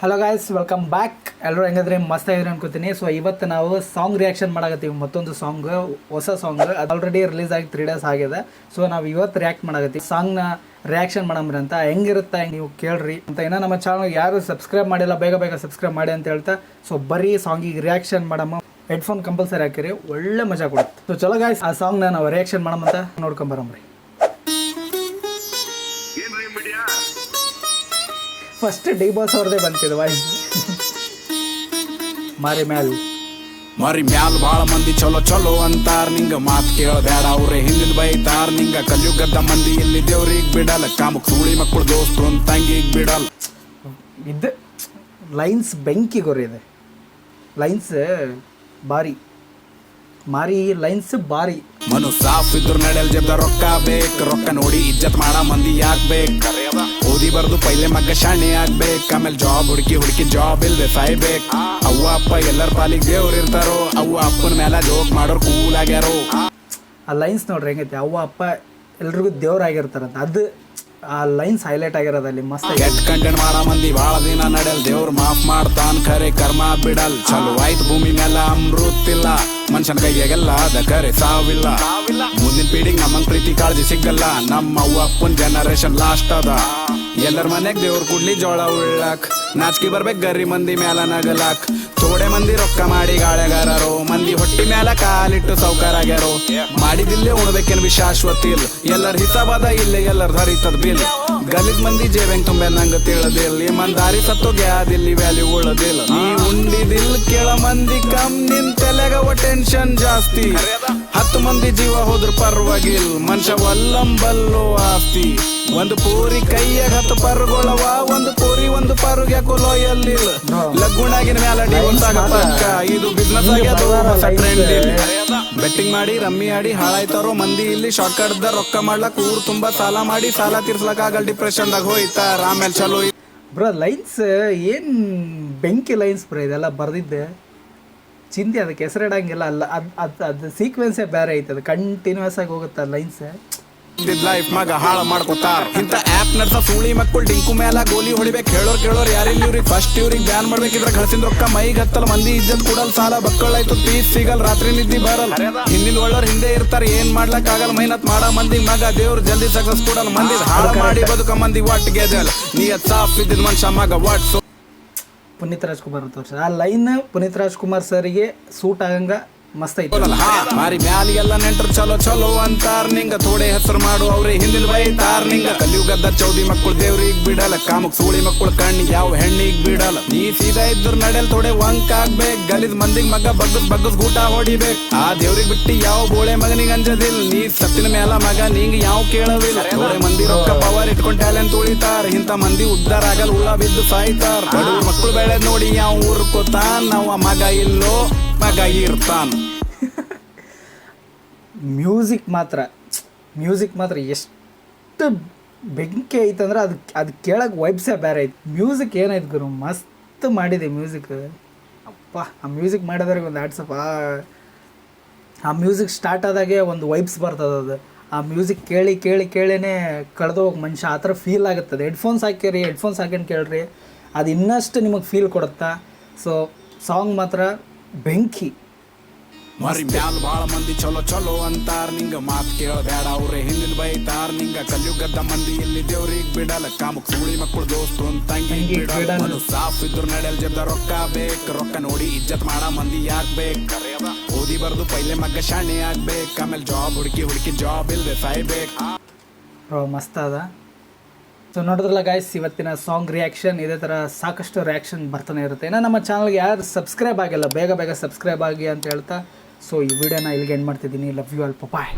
Hello guys, welcome back. ಎಲ್ಲರೂ ಹೆಂಗಂದ್ರೆ ಮಸ್ತ್ ಆಗಿದ್ರೆ ಅನ್ಕೋತೀನಿ. ಸೊ ಇವತ್ತು ನಾವು ಸಾಂಗ್ ರಿಯಾಕ್ಷನ್ ಮಾಡಕತ್ತೀವಿ. ಮತ್ತೊಂದು ಸಾಂಗ್, ಹೊಸ ಸಾಂಗ್ ಅದು ಆಲ್ರೆಡಿ ರಿಲೀಸ್ ಆಗಿ 3 days ಆಗಿದೆ. ಸೊ ನಾವು ಇವತ್ತು ರಿಯಾಕ್ಟ್ ಮಾಡಕತ್ತೀವಿ. ಸಾಂಗ್ನ ರಿಯಾಕ್ಷನ್ ಮಾಡಮ್ರಿ ಅಂತ. ಹೆಂಗಿರುತ್ತೆ ನೀವು ಕೇಳ್ರಿ ಅಂತ. ಏನೋ ನಮ್ಮ ಚಾನಲ್ ಯಾರು ಸಬ್ಸ್ಕ್ರೈಬ್ ಮಾಡಿಲ್ಲ, ಬೇಗ ಬೇಗ ಸಬ್ಸ್ಕ್ರೈಬ್ ಮಾಡಿ ಅಂತ ಹೇಳ್ತಾ, ಸೊ ಬರೀ ಸಾಂಗಿಗೆ ರಿಯಾಕ್ಷನ್ ಮಾಡಮ್ಮ. ಹೆಡ್ಫೋನ್ ಕಂಪಲ್ಸರಿ ಹಾಕಿರಿ, ಒಳ್ಳೆ ಮಜಾ ಕೊಡುತ್ತೆ. ಸೊ ಚಲೋ ಗಾಯ್ಸ್, ಆ ಸಾಂಗ್ನ ನಾವು ರಿಯಾಕ್ಷನ್ ಮಾಡಮಂತ ನೋಡ್ಕೊಂಬರಮ್ರಿ. ಫಸ್ಟ್ ಡಿ ಬಾಸ್ ಅವ್ರದೇ ಬಂತಿದೆ ವಾಯ್ಸ್. ಮಾರಿ ಮ್ಯಾಲ್ ಭಾಳ ಮಂದಿ ಚಲೋ ಚಲೋ ಅಂತಾರ, ನಿಂಗ ಮಾತ್ ಕೇಳಬೇಡ ಅವ್ರೆ ಹಿಂದಿನ ಬೈತಾರ. ನಿಂಗ ಕಲಿಯುಗದ್ದ ಮಂದಿ ಇಲ್ಲಿ ದೇವ್ರಿಗೆ ಬಿಡಲ್ಲ, ಕಾಮಕ್ ಸೂಳಿ ಮಕ್ಕಳು ದೋಸ್ತು ಅಂತ ತಂಗಿಗೆ ಬಿಡಲ್ಲ. ಇದು ಲೈನ್ಸ್ ಬೆಂಕಿ ಗೊರಿದೆ. ಲೈನ್ಸ್ ಭಾರಿ ಮಾರಿ, ಲೈನ್ಸ್ ಭಾರಿ. ಮನು ಸಾಫ್ ಇದ್ರು ನಡೆಯಲ್ ಜಬ್ದ ರೊಕ್ಕ ಬೇಕ್, ರೊಕ್ಕ ನೋಡಿ ಇಜ್ಜತ್ ಮಾಡ ಮಂದಿ ಯಾಕ್ ಬೇಕ್. ಓದಿ ಬರ್ದು ಪೈಲೆ ಮಗ್ಗ ಶಾಣೆ ಆಗ್ಬೇಕ್, ಆಮೇಲೆ ಜಾಬ್ ಹುಡುಕಿ ಜಾಬ್ ಇಲ್ದೆ ಸಾಯ್ಬೇಕ್. ಅವ್ವ ಅಪ್ಪ ಎಲ್ಲರ ಪಾಲಿಗೆ ದೇವ್ರ ಇರ್ತಾರೋ, ಅವ್ವ ಅಪ್ಪನ ಮೇಲೆ ಜೋಕ್ ಮಾಡೋರ್ ಕೂಲ್ ಆಗ್ಯಾರೋ. ಆ ಲೈನ್ಸ್ ನೋಡ್ರಿ ಹೆಂಗೈತಿ. ಅವ್ವ ಅಪ್ಪ ಎಲ್ರಿಗೂ ದೇವ್ರಾಗಿರ್ತಾರಂತ. ಅದು ಆ ಲೈನ್ಸ್ ಹೈಲೈಟ್ ಆಗಿರೋದು ಅಲ್ಲಿ ಮಸ್ತ್. ಕೆಟ್ಟ ಕಂಟೆಂಟ್ ಮಾಡ ಮಂದಿ ಬಾಳ ದಿನ ನಡೆಯಲ್, ದೇವ್ರ ಮಾಫ್ ಮಾಡ್ತಾನ್ ಖರೆ ಕರ್ಮ ಬಿಡಲ್. ಚಲೋ ಆಯ್ತು ಭೂಮಿ ಮೇಲೆ ಅಮೃತಿಲ್ಲ, ಮನುಷ್ಯನ ಕೈಯಾಗೆಲ್ಲ ಅದ ಕರೆ ಸಾವಿಲ್ಲ. ಮುಂದಿನ ಪೀಳಿಗೆ ನಮ್ಮಂಗ್ ಪ್ರೀತಿ ಕಾಳಜಿ ಸಿಗಲ್ಲ, ನಮ್ಮ ಅವ್ವ ಅಪ್ಪನ್ ಜನರೇಷನ್ ಲಾಸ್ಟ್ ಅದ. ಎಲ್ಲರ ಮನೆಗ್ ದೇವ್ರ ಕುಡ್ಲಿ ಜೋಳ ಉಳ್ಳಾಕ್, ನಾಚಿಕೆ ಬರ್ಬೇಕ್ ಗರಿ ಮಂದಿ ಮ್ಯಾಲ ನಗಲಾಕ್. ಥೋಡೆ ಮಂದಿ ರೊಕ್ಕ ಮಾಡಿ ಗಾಳೆಗಾರರು, ಮಂದಿ ಹೊಟ್ಟಿ ಮ್ಯಾಲ ಕಾಲಿಟ್ಟು ಸೌಕರಾಗ್ಯಾರೋ. ಮಾಡಿದಿಲ್ಲೇ ಉಣ್ಬೇಕೇನ್ ಶಾಶ್ವತ ಇಲ್ಲ, ಎಲ್ಲರ ಹಿಸಾಬದ ಇಲ್ಲೇ ಎಲ್ಲರ ಧರಿತದ ಬಿಲ್. ಗಲಿದ್ ಮಂದಿ ಜೇಬೆಂಗ್ ತುಂಬೆ ನಂಗ ತಿಳಿದಿಲ್ಲ, ಇಮಂದಾರಿ ಸತ್ತೋಗ್ಯಾದಿಲ್ಲಿ ವ್ಯಾಲ್ಯೂ ಉಳದಿಲ್ಲ. ನೀ ಉಂಡಿದಿಲ್ ಕೆಳ ಮಂದಿ ಕಮ್, ನಿನ್ ತಲೆಗವ ಟೆನ್ಷನ್ ಜಾಸ್ತಿ. 10 ಮಂದಿ ಜೀವ ಹೋದ್ರ ಪರ್ವಾಗಿಲ್, ಮನುಷ್ಯ ಒಲ್ಲಂಬಲ್ಲೋ ಆಸ್ತಿ. ಒಂದು ಪೂರಿ ಕೈಯಾಗ 10 ಪರ್ಗೊಳವ, ಒಂದು ಪೂರಿ ಒಂದು ಪರುಗೆ ಕೊಲೋಯಲ್ಲಿಲ್ಲ. ಲಗ್ಗುಣಾಗಿನ ಮ್ಯಾಲ ಡಿವೋರ್ಸ್ ಪಕ್ಕ, ಇದು ಬಿಸ್ನೆಸ್ ಆಗ್ಯದ ಹೊಸ ಟ್ರೆಂಡ್ ಇಲ್ಲಿ. ಬೆಟ್ಟಿಂಗ್ ಮಾಡಿ ರಮ್ಮಿ ಆಡಿ ಹಾಳಾಯ್ತಾರೋ ಮಂದಿ ಇಲ್ಲಿ. ಶಾರ್ಟ್ ಕಟ್ ದ ರೊಕ್ಕ ಮಾಡ್ಲಕ್ ಊರ್ ತುಂಬಾ ಸಾಲ ಮಾಡಿ, ಸಾಲ ತೀರ್ಸ್ಲಕ್ ಆಗಲ್ ಡಿಪ್ರೆಷನ್ ದಾಗ ಹೋಯ್ತಾರ. ಆಮೇಲೆ ಚಲೋ ಬ್ರೋ ಲೈನ್ಸ್ ಏನ್ ಬೆಂಕಿ ಲೈನ್ಸ್ ಬ್ರೋ ಇದೆಲ್ಲ ಬರ್ದಿದ್ದೆ. ಚಿಂತೆ ಅದಕ್ಕೆ ಹೆಸರಿಡಂಗಿಲ್ಲ. ಅಲ್ಲ ಅದು ಸೀಕ್ವೆನ್ಸೇ ಬೇರೆ ಐತೆ. ಅದು ಕಂಟಿನ್ಯೂಸ್ ಆಗಿ ಹೋಗುತ್ತೆ ಲೈನ್ಸ್. ಲೈಫ್ ಮಗ ಹಾಳ ಮಾಡ್ಕೋತಾರ. ಇಂತ ಆಪ್ ನಡ್ಸ ಸೂಳಿ ಮಕ್ಕಳು ಡಿಂಕು ಮೇಲ ಗೋಲಿ ಹೊಡಿಬೇಕು. ಕೇಳೋರ್ ಯಾರಿಲ್ಲ ಇವ್ರಿಗೆ ಫಸ್ಟ್ ಇವ್ರಿಗೆ ಬ್ಯಾನ್ ಮಾಡ್ಬೇಕಿದ್ರ ಗಳಿಸಿದ ರೊಕ್ಕ ಮೈಗ್ ಹತ್ತಲ್. ಮಂದಿ ಇಜ್ಜತ್ ಕೂಡಲ್, ಸಾಲ ಬಕ್ಕಳಾಯ್ತು ಪೀಸ್ ಸಿಗಲ್, ರಾತ್ರಿ ನಿದ್ದಿ ಬರಲ್ಲ. ಹಿಂದಿನ ಒಳ್ಳೋರ್ ಹಿಂದೆ ಇರ್ತಾರ, ಏನ್ ಮಾಡ್ಲಕ್ ಆಗಲ್ಲ. ಮೈನತ್ ಮಾಡ ಮಂದಿ ಮಗ ದೇವ್ರ ಜಲ್ದಿ ಸಕ್ಸಸ್ ಕೊಡಲ್. ಮಂದಿ ಹಾಳ ಮಾಡಿ ಬದುಕ ಮಂದಿ ಒಟ್ಟಿಗೆ ನೀಯತ್ ಸಾಫ್ ಇದ್ದಿದ್ ಮನುಷ್ಯ ಮಗ ವಾಟ್. ಪುನೀತ್ ರಾಜ್ಕುಮಾರ್ ತೋರ್ಸ ಆ ಲೈನ್ ಪುನೀತ್ ರಾಜ್ಕುಮಾರ್ ಸರ್ಗೆ ಸೂಟ್ ಆಗಂಗ ಮಸ್ತ್ ಐತಿ. ಮಾರಿ ಮ್ಯಾಲಿ ಎಲ್ಲ ನೆಂಟ್ರು ಚಲೋ ಚಲೋ ಅಂತಾರ, ನಿಂಗ ಥೋಡೆ ಹೆಸರು ಮಾಡು ಅವ್ರೆ ಹಿಂದಿಲ್ ಬೈತಾರ. ನಿಂಗ ಕಲಿಯುಗದ್ದ ಚೌದಿ ಮಕ್ಕಳು ದೇವ್ರಿಗ್ ಬಿಡಲ್ಲ, ಕಾಮಕ್ ಸೂಳಿ ಮಕ್ಕಳು ಕಣ್ಣಿಗೆ ಯಾವ ಹೆಣ್ಣಿಗ್ ಬಿಡಲ್ಲ. ನೀ ಸೀದಾ ಇದ್ರು ನಡೆಯಲ್ ಥೋಡೆ ವಂಕ್ ಆಗ್ಬೇಕ್, ಗಲಿದ್ ಮಂದಿಗ್ ಮಗ ಬಗ್ಗಸ್ ಗೂಟ ಹೊಡಿಬೇಕ್. ಆ ದೇವ್ರಿಗೆ ಬಿಟ್ಟಿ ಯಾವ ಬೋಳೆ ಮಗನಿಗೆ ಅಂಜದಿಲ್ಲ, ನೀ ಸತ್ತಿನ ಮ್ಯಾಲ ಮಗ ನಿಂಗ ಯಾವ ಕೇಳವಿಲ್ಲ. ಥೋಡೆ ಮಂದಿ ರೊಕ್ಕ ಪವರ್ ಇಟ್ಕೊಂಡ್ ಟ್ಯಾಲೆಂಟ್ ಉಳಿತಾರ, ಇಂತ ಮಂದಿ ಉದ್ದಾರ ಆಗಲ್, ಉಳ್ಳ ಬಿದ್ದು ಸಾಯ್ತಾರ. ಬಡವ್ರ ಮಕ್ಕಳು ಬೆಳೆ ನೋಡಿ ಯಾವ ಊರ್ಕೋತಾನ, ನಾವು ಮಗ ಇಲ್ಲೋ ಮಗ ಇರ್ತಾನ. ಮ್ಯೂಸಿಕ್ ಮಾತ್ರ ಎಷ್ಟು ಬೆಂಕಿ ಐತಂದ್ರೆ ಅದು ಕೇಳಕ್ಕೆ ವೈಬ್ಸೇ ಬೇರೆ ಐತಿ. ಮ್ಯೂಸಿಕ್ ಏನೈತೆ ಗುರು, ಮಸ್ತ್ ಮಾಡಿದೆ ಮ್ಯೂಸಿಕ್. ಅಪ್ಪ ಆ ಮ್ಯೂಸಿಕ್ ಮಾಡಿದವ್ರಿಗೆ ಒಂದು ಆಡ್ಸಪ್ಪ. ಆ ಮ್ಯೂಸಿಕ್ ಸ್ಟಾರ್ಟ್ ಆದಾಗೆ ಒಂದು ವೈಬ್ಸ್ ಬರ್ತದೆ. ಅದು ಆ ಮ್ಯೂಸಿಕ್ ಕೇಳಿನೇ ಕಳೆದೋಗಿ ಮನುಷ್ಯ ಆ ಥರ ಫೀಲ್ ಆಗುತ್ತದೆ. ಹೆಡ್ಫೋನ್ಸ್ ಹಾಕ್ಯಂಡು ಕೇಳ್ರಿ, ಅದು ಇನ್ನಷ್ಟು ನಿಮಗೆ ಫೀಲ್ ಕೊಡುತ್ತಾ. ಸೊ ಸಾಂಗ್ ಮಾತ್ರ ಬೆಂಕಿ. ಮರಿ ಮ್ಯಾಲ್ ಬಾಳ ಮಂದಿ ಚಲೋ ಚಲೋ ಅಂತಾರ, ನಿಂಗ ಮಾತ್ ಕೇಳಬೇಡ ಅವ್ರೆ ಹಿಂದಿನ ಬೈತಾರ. ನಿಂಗ ಕಲಿಯುಗದ್ದ ಮಂದಿ ಇಲ್ಲಿ ದೇವ್ರಿಗ್ ಬಿಡಲ್ಲ, ಕಾಮಕ್ ಸೂಳಿ ಮಕ್ಕಳು ದೋಸ್ತು ಅಂತ ತಂಗಿಗೆ ಬಿಡಲ್ಲ. ಸಾಫ್ ಇದ್ರು ನಡೆಯಲ್ ಜಬ್ದ ರೊಕ್ಕ ಬೇಕ್, ರೊಕ್ಕ ನೋಡಿ ಇಜ್ಜತ್ ಮಾಡ ಮಂದಿ ಯಾಕ್ ಬೇಕ್. ಓದಿ ಬರ್ದು ಪೈಲೆ ಮಗ್ಗ ಶಾಣೆ ಆಗ್ಬೇಕ್, ಆಮೇಲೆ ಜಾಬ್ ಹುಡುಕಿ ಜಾಬ್ ಇಲ್ದೆ ಸಾಯ್ಬೇಕ್. ಮಸ್ತ್ ಅದ. ಸೊ ನೋಡಿದ್ರಲ್ಲ ಗಾಯ್ಸ್, ಇವತ್ತಿನ ಸಾಂಗ್ ರಿಯಾಕ್ಷನ್. ಇದೇ ಥರ ಸಾಕಷ್ಟು ರಿಯಾಕ್ಷನ್ ಬರ್ತಾನೆ ಇರುತ್ತೆ. ಏನೋ ನಮ್ಮ ಚಾನಲ್ಗೆ ಯಾರು ಸಬ್ಸ್ಕ್ರೈಬ್ ಆಗಿಲ್ಲ, ಬೇಗ ಸಬ್ಸ್ಕ್ರೈಬ್ ಆಗಿ ಅಂತ ಹೇಳ್ತಾ, ಸೊ ಈ ವಿಡಿಯೋನ ಇಲ್ಲಿಗೆ ಎಂಡ್ ಮಾಡ್ತಿದ್ದೀನಿ. Love you all, bye.